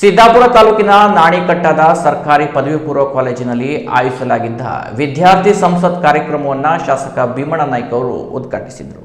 ಸಿದ್ದಾಪುರ ತಾಲೂಕಿನ ನಾಣಿಕಟ್ಟದ ಸರ್ಕಾರಿ ಪದವಿ ಪೂರ್ವ ಕಾಲೇಜಿನಲ್ಲಿ ಆಯೋಜಿಸಲಾಗಿದ್ದ ವಿದ್ಯಾರ್ಥಿ ಸಂಸತ್ ಕಾರ್ಯಕ್ರಮವನ್ನು ಶಾಸಕ ಭೀಮಣ್ಣ ನಾಯ್ಕ ಅವರು ಉದ್ಘಾಟಿಸಿದರು.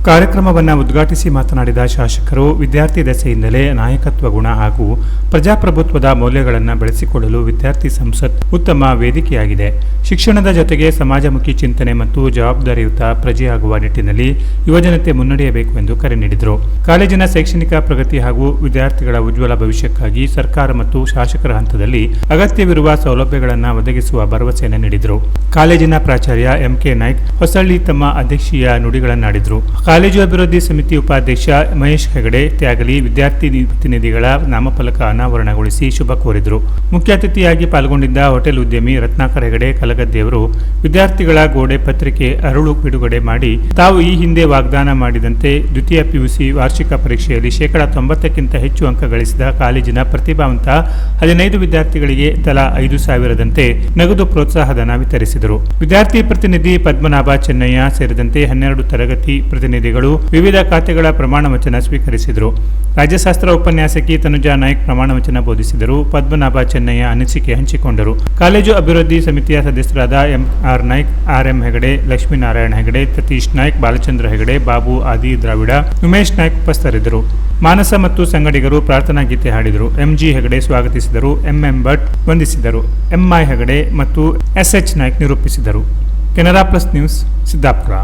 ಕಾರ್ಯಕ್ರಮವನ್ನು ಉದ್ಘಾಟಿಸಿ ಮಾತನಾಡಿದ ಶಾಸಕರು, ವಿದ್ಯಾರ್ಥಿ ದೆಸೆಯಿಂದಲೇ ನಾಯಕತ್ವ ಗುಣ ಹಾಗೂ ಪ್ರಜಾಪ್ರಭುತ್ವದ ಮೌಲ್ಯಗಳನ್ನು ಬೆಳೆಸಿಕೊಳ್ಳಲು ವಿದ್ಯಾರ್ಥಿ ಸಂಸತ್ ಉತ್ತಮ ವೇದಿಕೆಯಾಗಿದೆ. ಶಿಕ್ಷಣದ ಜೊತೆಗೆ ಸಮಾಜಮುಖಿ ಚಿಂತನೆ ಮತ್ತು ಜವಾಬ್ದಾರಿಯುತ ಪ್ರಜೆಯಾಗುವ ನಿಟ್ಟಿನಲ್ಲಿ ಯುವಜನತೆ ಮುನ್ನಡೆಯಬೇಕು ಎಂದು ಕರೆ ನೀಡಿದರು. ಕಾಲೇಜಿನ ಶೈಕ್ಷಣಿಕ ಪ್ರಗತಿ ಹಾಗೂ ವಿದ್ಯಾರ್ಥಿಗಳ ಉಜ್ವಲ ಭವಿಷ್ಯಕ್ಕಾಗಿ ಸರ್ಕಾರ ಮತ್ತು ಶಾಸಕರ ಹಂತದಲ್ಲಿ ಅಗತ್ಯವಿರುವ ಸೌಲಭ್ಯಗಳನ್ನು ಒದಗಿಸುವ ಭರವಸೆಯನ್ನು ನೀಡಿದರು. ಕಾಲೇಜಿನ ಪ್ರಾಚಾರ್ಯ ಎಂಕೆ ನಾಯ್ಕ್ ಹೊಸಳ್ಳಿ ತಮ್ಮ ಅಧ್ಯಕ್ಷೀಯ ನುಡಿಗಳನ್ನಾಡಿದರು. ಕಾಲೇಜು ಅಭಿವೃದ್ಧಿ ಸಮಿತಿ ಉಪಾಧ್ಯಕ್ಷ ಮಹೇಶ್ ಹೆಗಡೆ ತ್ಯಾಗಲಿ ವಿದ್ಯಾರ್ಥಿ ಪ್ರತಿನಿಧಿಗಳ ನಾಮಫಲಕ ಅನಾವರಣಗೊಳಿಸಿ ಶುಭ ಕೋರಿದರು. ಮುಖ್ಯ ಅತಿಥಿಯಾಗಿ ಪಾಲ್ಗೊಂಡಿದ್ದ ಹೋಟೆಲ್ ಉದ್ಯಮಿ ರತ್ನಾಕರ್ ಹೆಗಡೆ ಕಲಗದ್ದೆಯವರು ವಿದ್ಯಾರ್ಥಿಗಳ ಗೋಡೆ ಪತ್ರಿಕೆ ಅರಳು ಬಿಡುಗಡೆ ಮಾಡಿ ತಾವು ಈ ಹಿಂದೆ ವಾಗ್ದಾನ ಮಾಡಿದಂತೆ ದ್ವಿತೀಯ ಪಿಯುಸಿ ವಾರ್ಷಿಕ ಪರೀಕ್ಷೆಯಲ್ಲಿ 90% ಹೆಚ್ಚು ಅಂಕ ಗಳಿಸಿದ ಕಾಲೇಜಿನ ಪ್ರತಿಭಾವಂತ 15 ವಿದ್ಯಾರ್ಥಿಗಳಿಗೆ ತಲಾ 5,000ದಂತೆ ನಗದು ಪ್ರೋತ್ಸಾಹಧನ ವಿತರಿಸಿದರು. ವಿದ್ಯಾರ್ಥಿ ಪ್ರತಿನಿಧಿ ಪದ್ಮನಾಭ ಚೆನ್ನಯ್ಯ ಸೇರಿದಂತೆ 12 ತರಗತಿ ಪ್ರತಿನಿಧಿಗಳು ವಿವಿಧ ಖಾತೆಗಳ ಪ್ರಮಾಣ ವಚನ ಸ್ವೀಕರಿಸಿದರು. ರಾಜ್ಯಶಾಸ್ತ್ರ ಉಪನ್ಯಾಸಕಿ ತನುಜಾ ನಾಯ್ಕ್ ಪ್ರಮಾಣ ವಚನ ಬೋಧಿಸಿದರು. ಪದ್ಮನಾಭ ಚೆನ್ನಯ್ಯ ಅನಿಸಿಕೆ ಹಂಚಿಕೊಂಡರು. ಕಾಲೇಜು ಅಭಿವೃದ್ಧಿ ಸಮಿತಿಯ ಸದಸ್ಯರಾದ ಎಂಆರ್ ನಾಯ್ಕ್, ಆರ್ಎಂ ಹೆಗಡೆ, ಲಕ್ಷ್ಮೀನಾರಾಯಣ ಹೆಗಡೆ, ಸತೀಶ್ ನಾಯ್ಕ್, ಬಾಲಚಂದ್ರ ಹೆಗಡೆ, ಬಾಬು ಆದಿ ದ್ರಾವಿಡ, ಉಮೇಶ್ ನಾಯ್ಕ್ ಉಪಸ್ಥಿತರಿದ್ದರು. ಮಾನಸ ಮತ್ತು ಸಂಗಡಿಗರು ಪ್ರಾರ್ಥನಾ ಗೀತೆ ಹಾಡಿದರು. ಎಂಜಿ ಹೆಗಡೆ ಸ್ವಾಗತಿಸಿದರು. ಎಂಎಂ ಭಟ್ ವಂದಿಸಿದರು. ಎಂಐ ಹೆಗಡೆ ಮತ್ತು ಎಸ್ಎಚ್ ನಾಯ್ಕ್ ನಿರೂಪಿಸಿದರು. Canara plus news, Siddapura.